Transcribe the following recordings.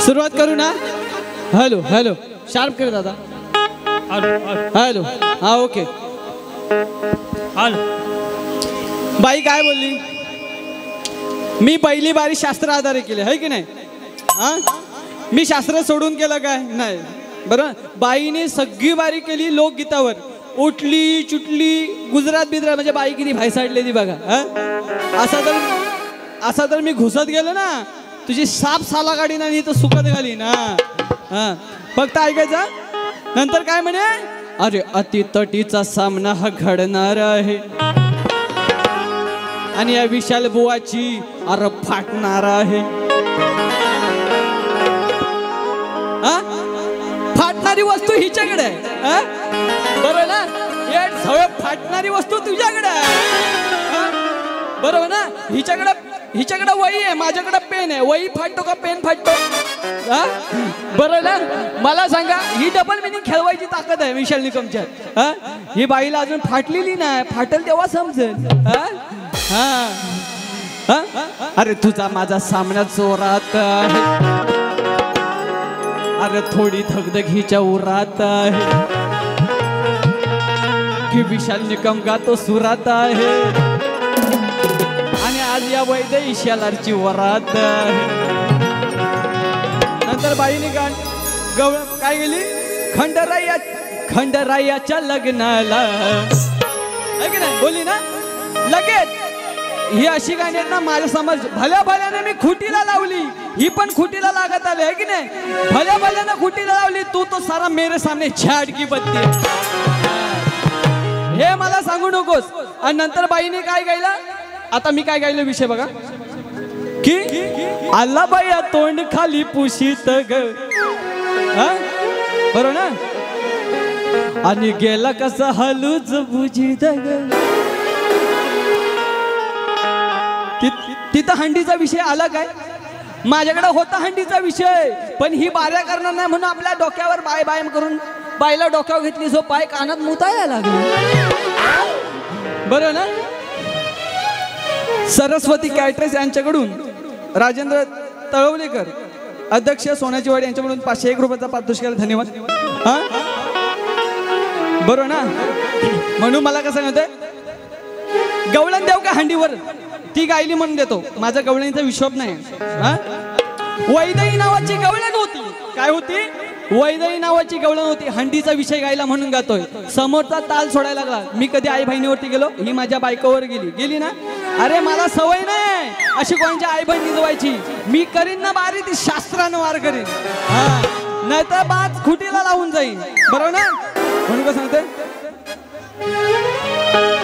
सुरुवात करू ना. हॅलो हॅलो शार्प कर दादा. हॅलो हा ओके. हॅलो बाई काय बोलली. मी पहिली बारी शास्त्र आधारे केले है की नाही. हा मी शास्त्र सोडून केलं काय नाही. बरं बाईने सगळी बारी केली लोकगीतावर. उठली चुटली गुजरात बिजरात म्हणजे बाई किती भाईसाडलेली बघा. असा तर मी घुसत गेलो ना तुझी साप साला गाडी नाही तर सुकत घाली ना. हा फक्त ऐकायचं. नंतर काय म्हणे. अरे अतितटीचा सामना हा घडणार आहे आणि या विशाल बुवाची अरे फाटणार आहे. फाटणारी वस्तू हिच्याकडे आहे. बरोबर ना. फाटणारी वस्तू तुझ्याकडे आहे. बरोबर ना. हिच्याकडे वही आहे माझ्याकडे पेन आहे. वही फाटतो का पेन फाटतो. बरोबर ना. मला सांगा ही डबल मिनिंग खेळवायची ताकद आहे विशाल निकमच्यात. ही बाईला अजून फाटलेली नाही. फाटल तेव्हा समजेल. अरे तुझा माझा सामना जोरात आहे. अरे थोडी धगधग हिच्या उरात आहे की विशाल निकम गातो सुरात आहे आणि आज या वैद्य इशालारची वरात आहे. नंतर बाईने काय गेली. खंडरायाच्या लग्नाला आहे की नाही बोलली ना. लगेच ही अशी गाणी आहेत ना माझ्या समज भल्या भल्याने मी खुटीला लावली. ही पण खुटीला लागत आली आहे की नाही. भल्या भल्याने खुटीला लावली. तू तो सारा मेरे सामने झाड की बत्ती हे मला सांगू नकोस. आणि नंतर बाईने काय गायला. आता मी काय गायलो विषय बघा की आला बाया तोंड खाली पुशीत ग. बरोबर ना. आणि गेला कसा हलूच बुजीत ग. तिथं हंडीचा विषय आला काय. माझ्याकडे होता हंडीचा विषय पण ही बाऱ्या करणार नाही म्हणून आपल्या डोक्यावर बाय बाय करून बायला डोक्यावर घेतली. जो पाय कानात मुतायला लागली. बरोबर ना. सरस्वती कॅटरेस यांच्याकडून राजेंद्र तळवलेकर अध्यक्ष सोन्याची वाडी यांच्याकडून 501 रुपयाचा पारितोषिक धन्यवाद. बरोबर ना. म्हणून मला कसं सांगतोय गवळण देव का हंडीवर ती गायली म्हणून देतो. माझा गवळणीचा विश्वास नाही. वैदई नावाची गवळण होती. काय होती. वैदई नावाची गवळण होती. हंडीचा विषय गायला म्हणून गातोय. समोरचा ताल सोडायला लागला. मी कधी आई बहिणीवरती गेलो. ही माझ्या बायकोवर गेली ना. अरे मला सवय नाही अशी कोणाच्या आई बहिणी जवायची. मी करीन ना बारी ती शास्त्रानं वार करीन. नाहीतर बाज खुटीला लावून जाईन. बरोबर ना. म्हणून कसं सांगते.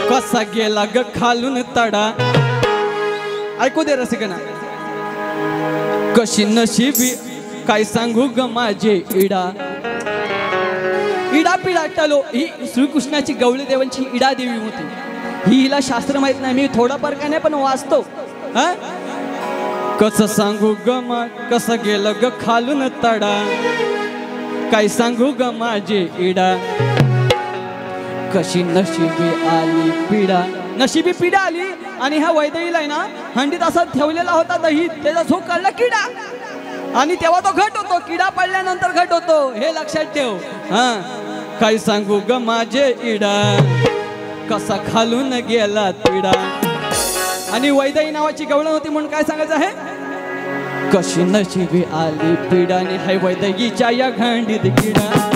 कसा गेला ग खालून तडा. ऐकू दे रसिकना. कशी नशिबी काय सांगू ग माझे इडा. इडा पिडा टलो. ही श्रीकृष्णाची गवळी देवांची इडा देवी होती. ही हिला शास्त्र माहित नाही. मी थोडा परकाने पण वाचतो. कसं सांगू ग कसं गेलं ग खालून तडा. काय सांगू ग माझे इडा. कशी नशिबी आली पिढा. नशिबी पिढा आली आणि ह्या वैदईला आहे ना हंडीत असा ठेवलेला होता दही. त्याचा झोक काढला किडा आणि तेव्हा तो घट होतो. किडा पडल्यानंतर घट होतो हे लक्षात ठेव. काय सांगू ग माझे इडा. कसा खालून गेला पिडा. आणि वैदई नावाची गवळण होती म्हणून काय सांगायचं आहे. कशी नशिबी आली पिढाने हाय वैदईच्या या घंडीत किडा.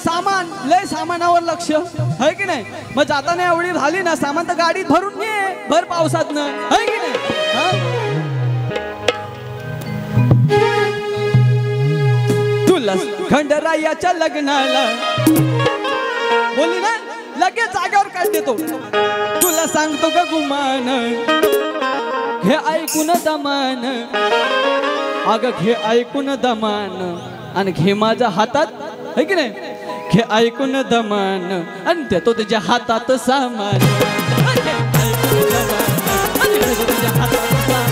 सामान लय सामानावर लक्ष है की नाही. मग जाताना एवढी झाली ना सामान तर गाडीत भरून ये भर पावसात न है की नाही. तुला खंडरायाच्या लग्नाला बोल लगेच जागेवर काय देतो. तुला सांगतो का गुमान हे ऐकून दमान, अग घे ऐकून दमान आणि घे माझ्या हातात है की नाही, घे ऐकून दमान आणि देतो तुझ्या हातात सामान. तुझ्या हातात सामान.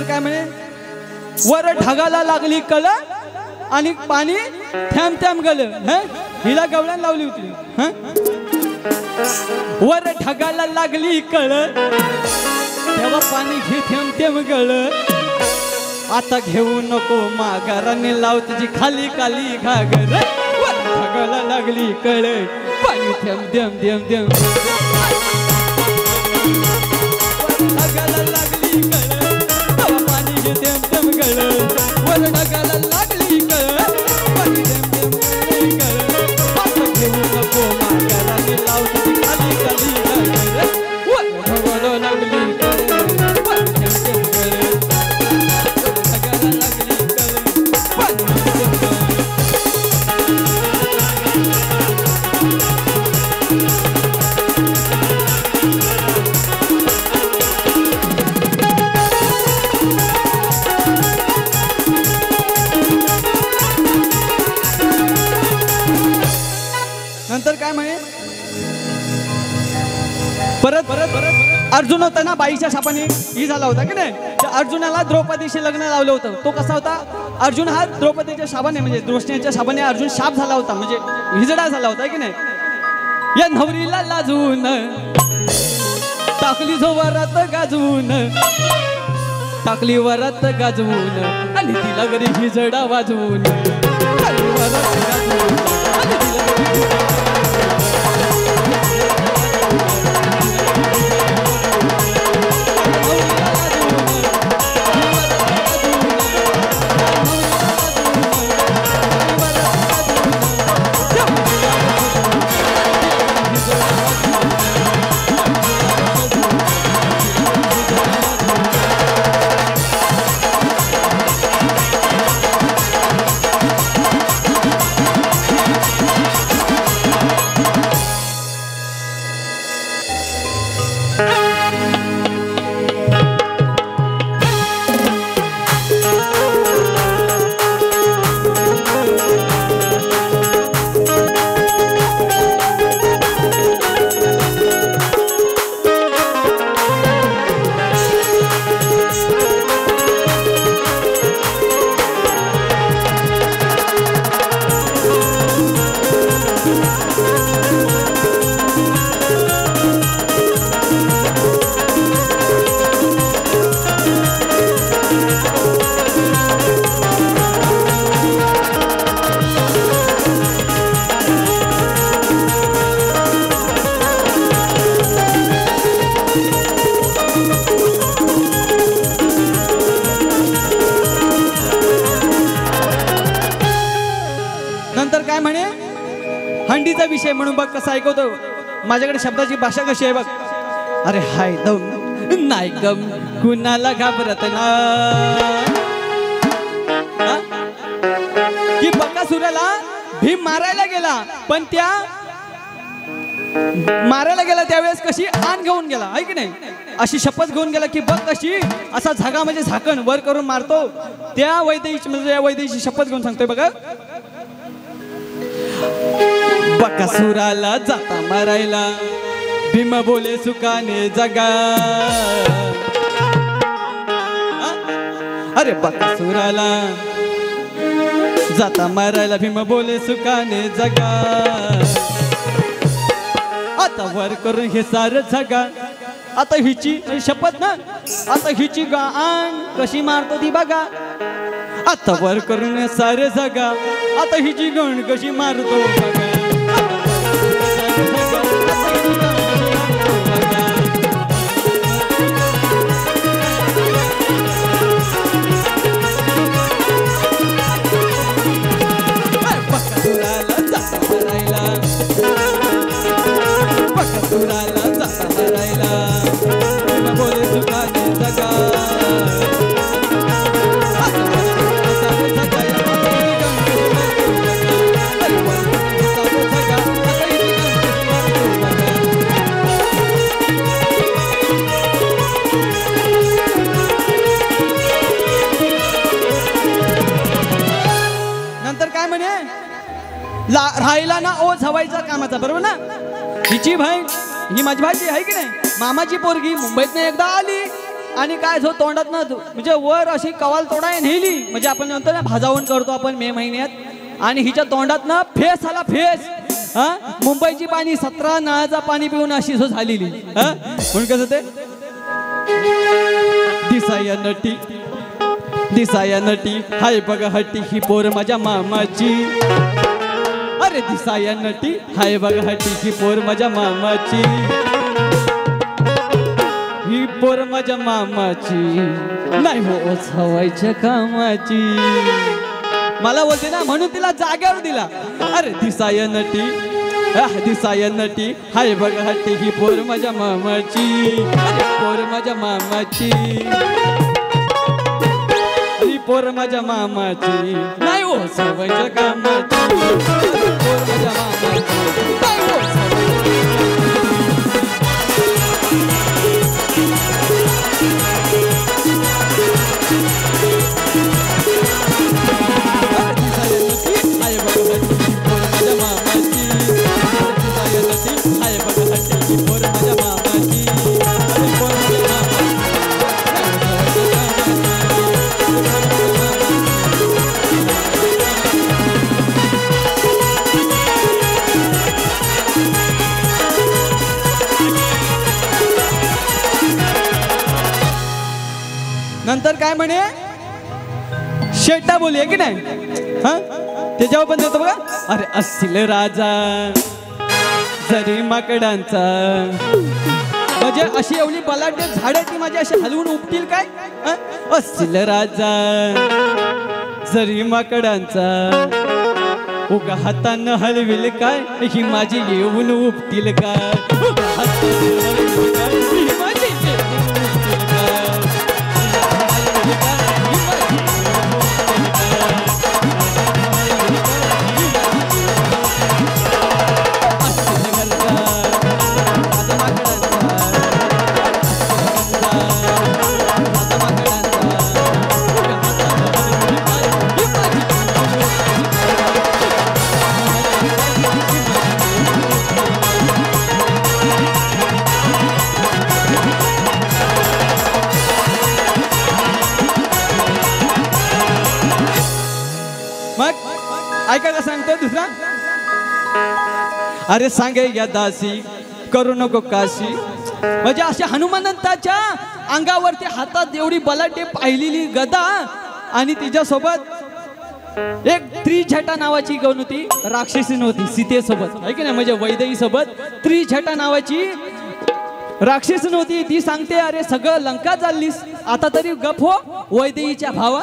काय म्हणे, वर ढगाला लागली कळ आणि पाणी थेंब थेंब गळ. हिला गवळण लावली होती. वर ढगाला लागली कळ तेव्हा पाणी घे थेंब थेंब गळ. आता घेऊ नको माघाराने लाव तुझी खाली खाली घागर. वर ढगाला लागली कळ पाणी थेंब थेंब थेंब थेंब. ढगाला लागली कळ थेंब थेंब गळ. वर ढगाला लागली कळ पाणी थेंब थेंब गळ. आता घेऊ नको माघाराने लाव तुझी खाली खाली घागर. वर ढगाला लागली कळ पाणी थेंब थेंब गळ. ढगाला लागली कळ पाणी थेंब थेंब गळ. नंतर काय म्हणे, परत परत अर्जुन होता ना बाईच्या शापाने ही झाला होता की नाही. त्या अर्जुनाला द्रौपदीशी लग्न लावलं होतं. तो कसा होता, अर्जुन हा द्रौपदीच्या शापाने म्हणजे द्रोष्णीच्या शापाने अर्जुन शाप झाला होता, म्हणजे हिजडा झाला होता की नाही. या नवरीला लाजून टाकली जो वरात गाजवून, टाकली वरात गाजवून आणि तिला घरी हिजडा वाजवून. टाकली वरात गाजवून आणि तिला घरी हंडीचा विषय म्हणून बघ कसा ऐकवतो. माझ्याकडे शब्दाची भाषा कशी आहे बघ. अरे हाय दम नाही गम कुणाला घाबरत ना, की बकासुराला भीम मारायला गेला, पण त्या मारायला गेला त्यावेळेस कशी आण घेऊन गेला आहे की नाही. अशी शपथ घेऊन गेला की बघ कशी असा झागा म्हणजे झाकण वर करून मारतो. त्या वैदेहीची म्हणजे या वैदेहीची शपथ घेऊन सांगतोय बघा. बकासुराला जाता मारायला भीम बोले सुखाने जगा. अरे बकासुराला जाता मारायला भीम बोले सुखाने जगा. आता वर करून हे सार जगा. आता हिची शपथ ना, आता हिची गाण कशी मारतो ती बघा. आता वर करून सारे जगा आता हिची गण कशी मारतो बघा राहिला ना ओ झवायचा कामाचा बरोबर ना हिची बहीण ही माझी भाजी आहे की नाही मामाची पोरगी मुंबईत एकदा आली आणि काय जो तोंडात ना म्हणजे वर अशी कवाल तोडाय नेली म्हणजे आपण म्हणतो ना भाजावण करतो आपण मे महिन्यात आणि हिच्या तोंडात ना फेस आला फेस हा मुंबईची पाणी 17 नळाचा पाणी पिऊन अशी जो झालेली हा म्हणून कसं ते दिसाया नटी हाय बघा हट्टी ही पोर माझ्या मामाची अरे दिसाया नटी हाय बघा हट्टी ही पोर माझ्या मामाची ही पोर माझ्या मामाची नाही हो सवायच्या कामाची मला बोलते ना म्हणून तिला जाग्यावर दिला अरे दिसाया नटी हाय बघा हट्टी ही पोर माझ्या मामाची पोर माझ्या मामाची ही पोर माझ्या मामाची नाही हो सवायच्या कामाची पोर माझ्या मामाची नाही हो नंतर काय म्हणे शेटा बोली की नाही हा त्याच्यावर पण देतो बघा अरे असतील राजा जरी माकडांचा म्हणजे अशी एवढी बलाढ्य झाडे ती माझी अशी हलवून उपतील काय असतील राजा जरी माकडांचा उगा हातानं हलविल काय ही माझी येऊन उपतील काय ऐका का सांगतोय दुसरा अरे सांगे या दासी करू नको काशी म्हणजे अशा हनुमंताच्या अंगावरती हातात एवढी बलाढ्य पाहिलेली गदा आणि तिच्यासोबत एक त्रिछटा नावाची गण होती राक्षसी नव्हती सीतेसोबत आहे की नाही म्हणजे वैदेही सोबत त्रिछटा नावाची राक्षसी नव्हती ती सांगते अरे सगळं लंका चाललीस आता तरी गप हो वैदेहीच्या भावा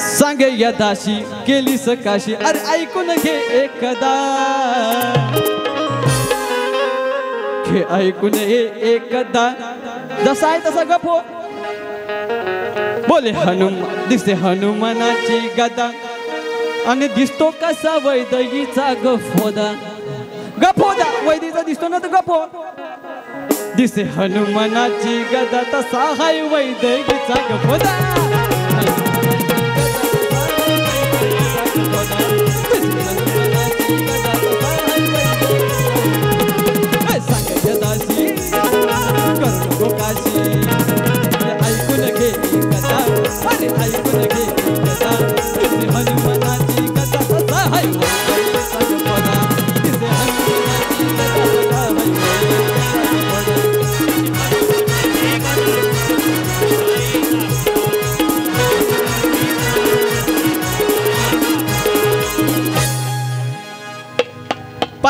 सांगे या दाशी केली सकाशी अरे ऐकून घे एकदा घे ऐकून एकदा जसा आहे तसा गप हो बोले दिसते हनुमानाची गदा आणि दिसतो कसा वैदगीचा गफोदा गफोदा वैदीचा दिसतो ना तर गफो दिसते हनुमानाची गदा तसा हाय वैदगीचा गफोदा ऐकून घे कथा अरे ऐकून घे कथा हनुमानाची कथा कसा हाय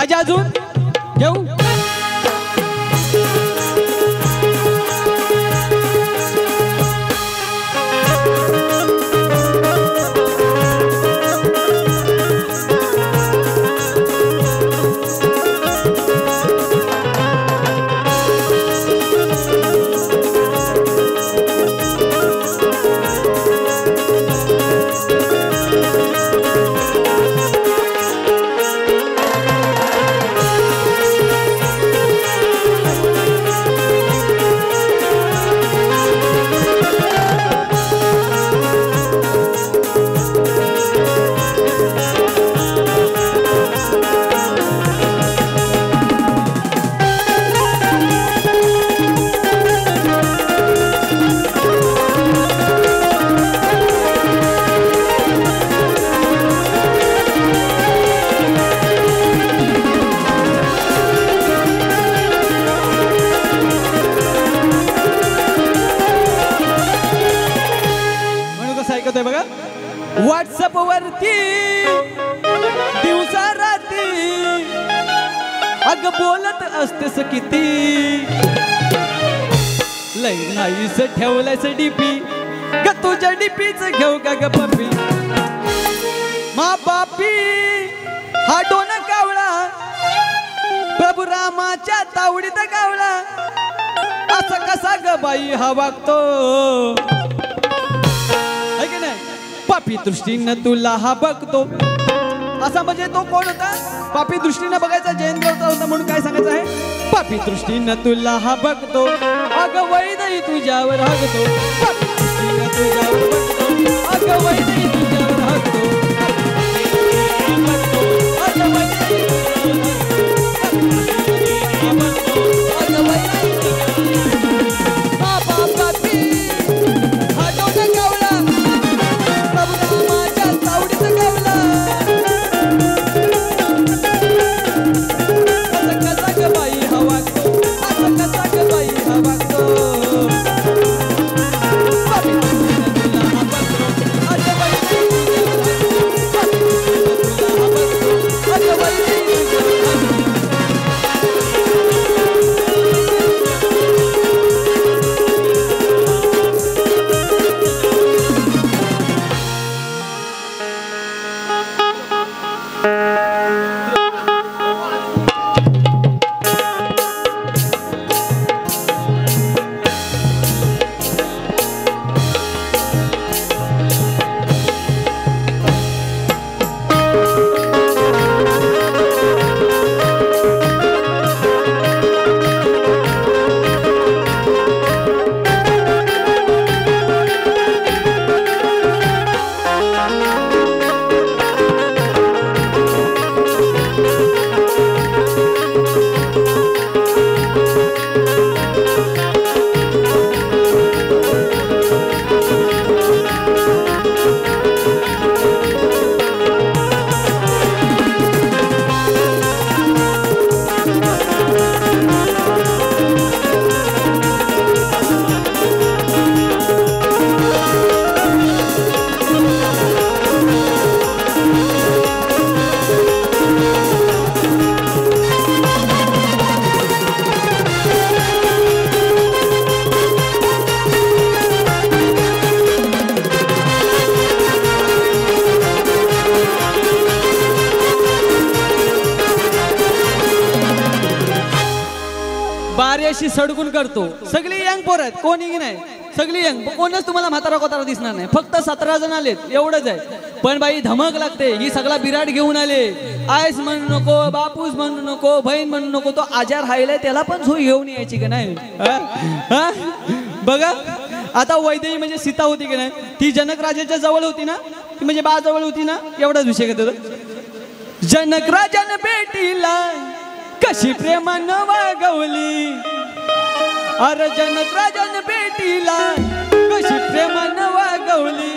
पाहिजे अजून घेऊ. व्हॉट्सअप वरती दिवसा रात्री अग बोलत असतेस किती लय नाहीस ठेवलंयस डीपी ग तुझ्या डीपीच घेऊ का ग पप्पी मा बापी हा डोन कावळा प्रभू रामाच्या तावडीत कावळा असं कसा ग बाई हा वागतो पापी दृष्टीनं तुला हा बघतो असा म्हणजे तो कोण होता पापी दृष्टीनं बघायचा जयेंद्र होता म्हणून काय सांगायचं आहे पापी दृष्टीनं तुला हा बघतो अगं वैदई तुझ्यावर हगतो पापी दृष्टीनं तुझ्यावर बघतो अगं वैदई तुझ्यावर हगतो बाऱ्याशी सडकून करतो सगळी यंग पोर आहेत कोणी नाही सगळी यंग कोणच तुम्हाला म्हातारा कोतारा दिसणार नाही फक्त 17 जण आलेत एवढंच आहे पण बाई धमक लागते ही सगळा बिराड घेऊन आले आयस म्हणू नको बापूस म्हणू नको बहीण म्हणू नको तो आजार हायलाय त्याला पण झोई घेऊन यायची का नाही बघा आता वैदेही म्हणजे सीता होती की नाही ती जनक राजाच्या जवळ होती ना ती म्हणजे बा जवळ होती ना एवढाच विषय घेतो जनक राजान बेटीला कशी प्रेमानं वागवली अरे जनक राजान बेटीला कशी प्रेमानं वागवली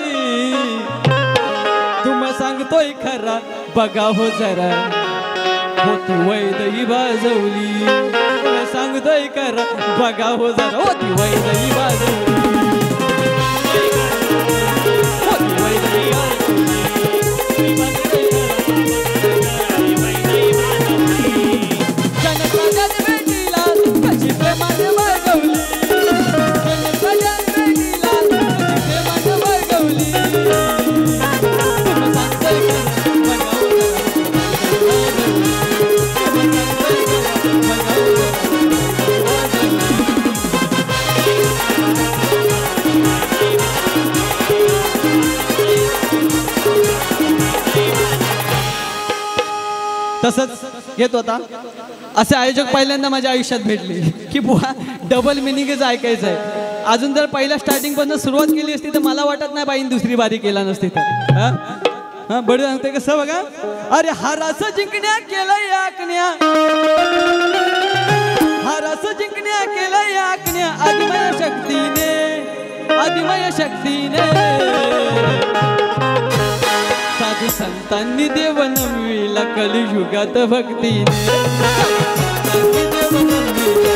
तुम सांगतोय खरा बघा हो जरा होती वैदही बाजवली तुम सांगतोय खरा बघा हो जरा होती वैदही बाजवली होती वैदही बाजवली तसंच घेत होता. असे आयोजक पहिल्यांदा माझ्या आयुष्यात भेटले की बुवा डबल मिनिंगच ऐकायचं आहे. अजून जर पहिल्या स्टार्टिंग पासून सुरुवात केली असती तर मला वाटत नाही बाईन दुसरी बारी केला नसती तर. हा बरं सांगते कसं बघा. अरे हारास जिंकण्या केलं याकण्या, हारास जिंकण्या केलं याकण्या, आदिमय शक्तीने, आदिमय शक्तीने, साधू संतांनी देव नमविला कलियुगात भक्तीने, संतांनी देव नमविला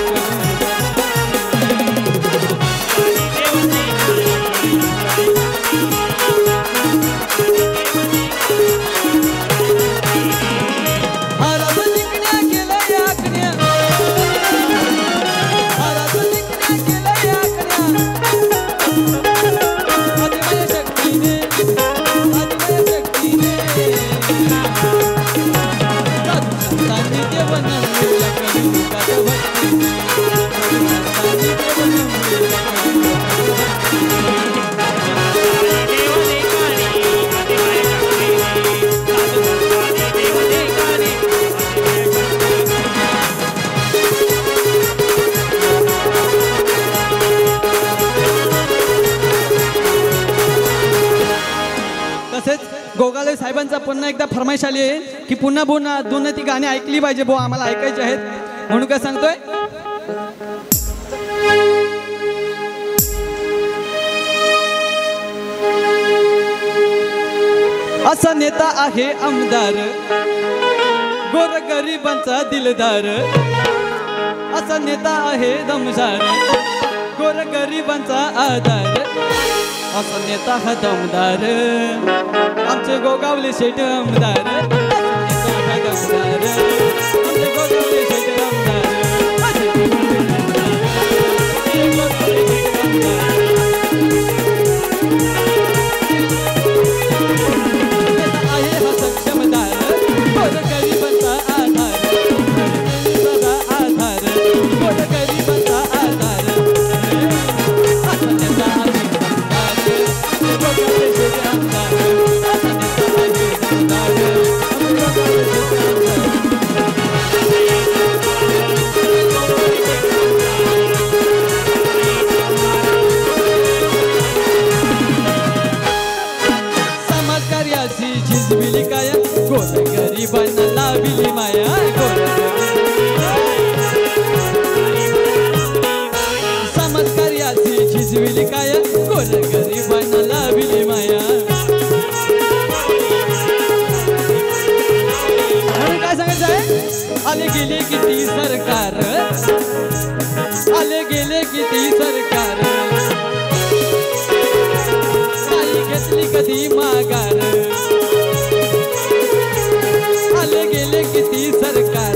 गोगाले साहेबांचा पुन्हा एकदा फरमाईश आली आहे की पुन्हा दोन ती गाणी ऐकली पाहिजे भाऊ, आम्हाला ऐकायची आहेत. म्हणून काय सांगतोय. असा नेता आहे आमदार, गोरगरिबांचा दिलदार, असा नेता आहे दमदार, गोरगरिबांचा आधार, असा नेता हा दमदार, आमचे गोगावले शेठ आमदार, आमचे गोगावले शेठ आमदार. आहे हा सक्षमदार, गोरगरिबांचा आधार, सदा आधार, गोरगरिबांचा आधार, असा नेता आहे दमदार, गोगावले शेठ आमदार, असा नेता आहे दमदार, गोगावले शेठ आमदार. समाजकार्याची झिजविली काया, गोरगरिबांना लाविली माया, समाजकार्याची झिजविली काया, गोरगरिबांना लाविली माया. म्हणून काय सांगायचं आहे. आले गेले किती सरकार, आले गेले किती सरकार, नाही घेतली कधी माघार, आले गेले किती सरकार,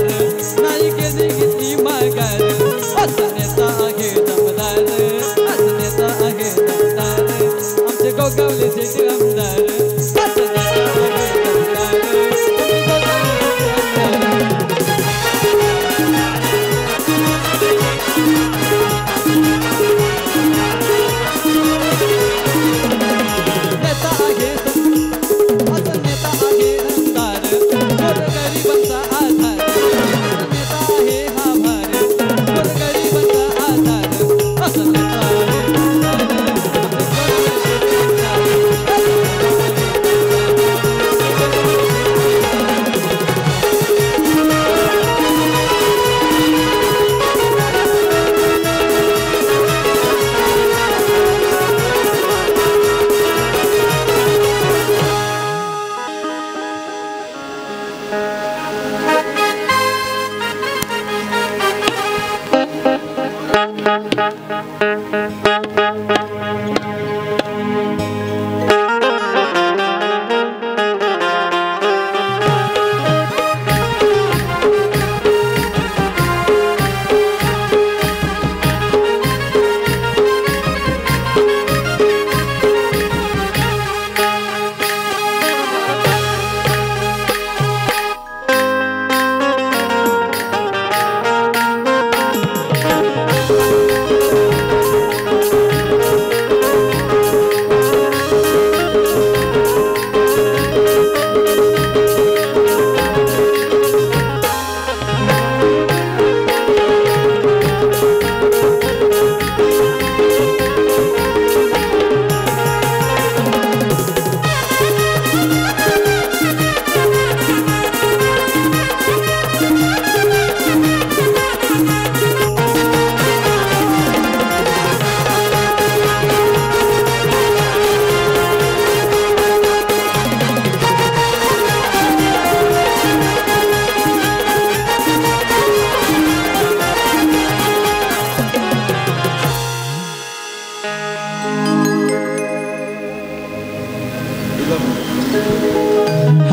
नाही गेले किती माघार, असा नेता आहे दमदार, असा नेता आहे दमदार, आमचे गोगावले शेठ आमदार, असा नेता आहे दमदार, आमचे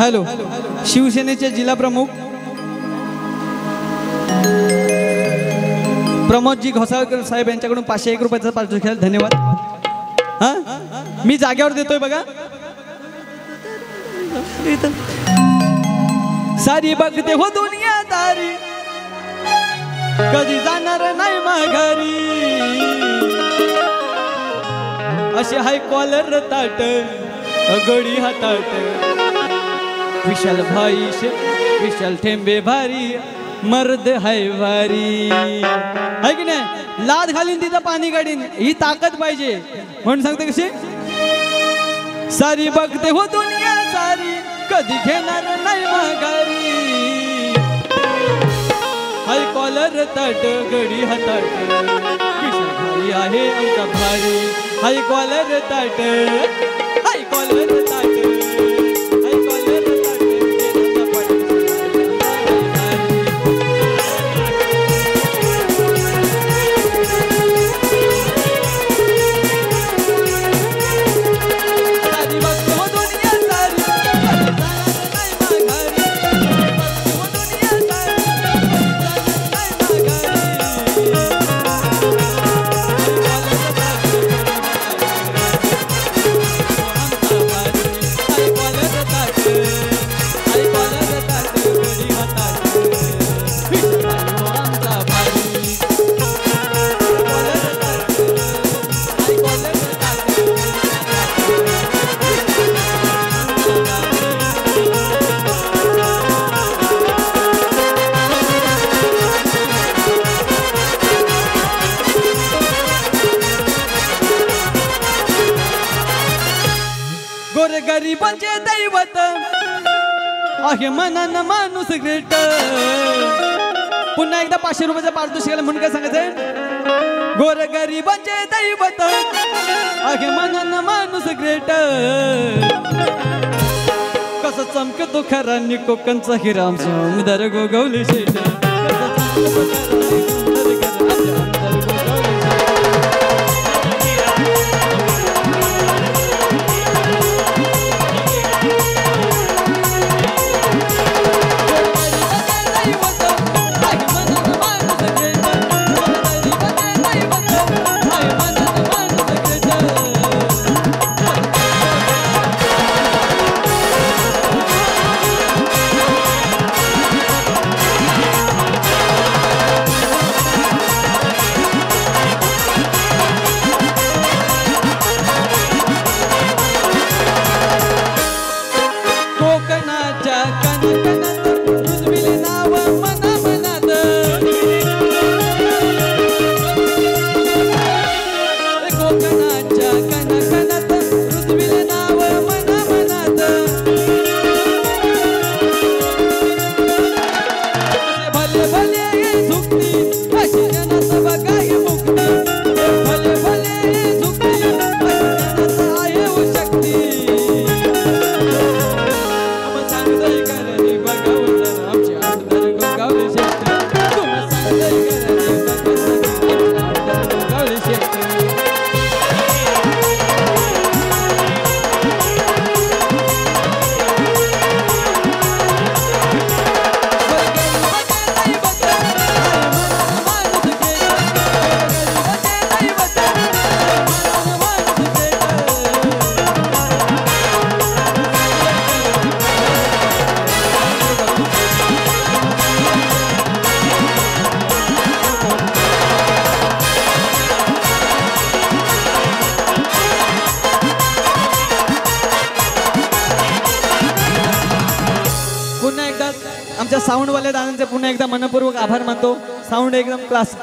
हॅलो शिवसेनेचे जिल्हा प्रमुख प्रमोदजी घोसाळकर साहेब यांच्याकडून 501 रुपयाचा पारितोषिक धन्यवाद। हा मी जागेवर देतोय बघा। सारी बघते हो दुनियादारी कधी जाणार नाही माघारी असे हाय कॉलर ताट गडी हातात विशाल भाई विशाल ठेंबे भारी मर्द हाय भारी है की नाही। लाद घालीन तिथं पाणी काढीन ही ताकद पाहिजे म्हणून सांगते कशी सारी बघते हो दुनिया सारी कधी घेणार नाही माघारी हाय कॉलर ताट गडी हातात विशाल भाई आहे आमचा भारी हाय कॉलर ताट हाय कॉलर ताट गरिबांचे दैवत आहे मनान माणूस ग्रेट। पुन्हा एकदा 500 रुपयाचा पारितोषिक म्हणून काय सांगायचंय गोर गरिबांचे दैवत आहे मनान माणूस ग्रेट। कसं चमकतो खरांनी कोकणचा हिराम सुंदर गोगवली शेट आमच्या साऊंडवाल्या दादांचे पुन्हा एकदा मनपूर्वक आभार मानतो। साऊंड एकदम क्लास।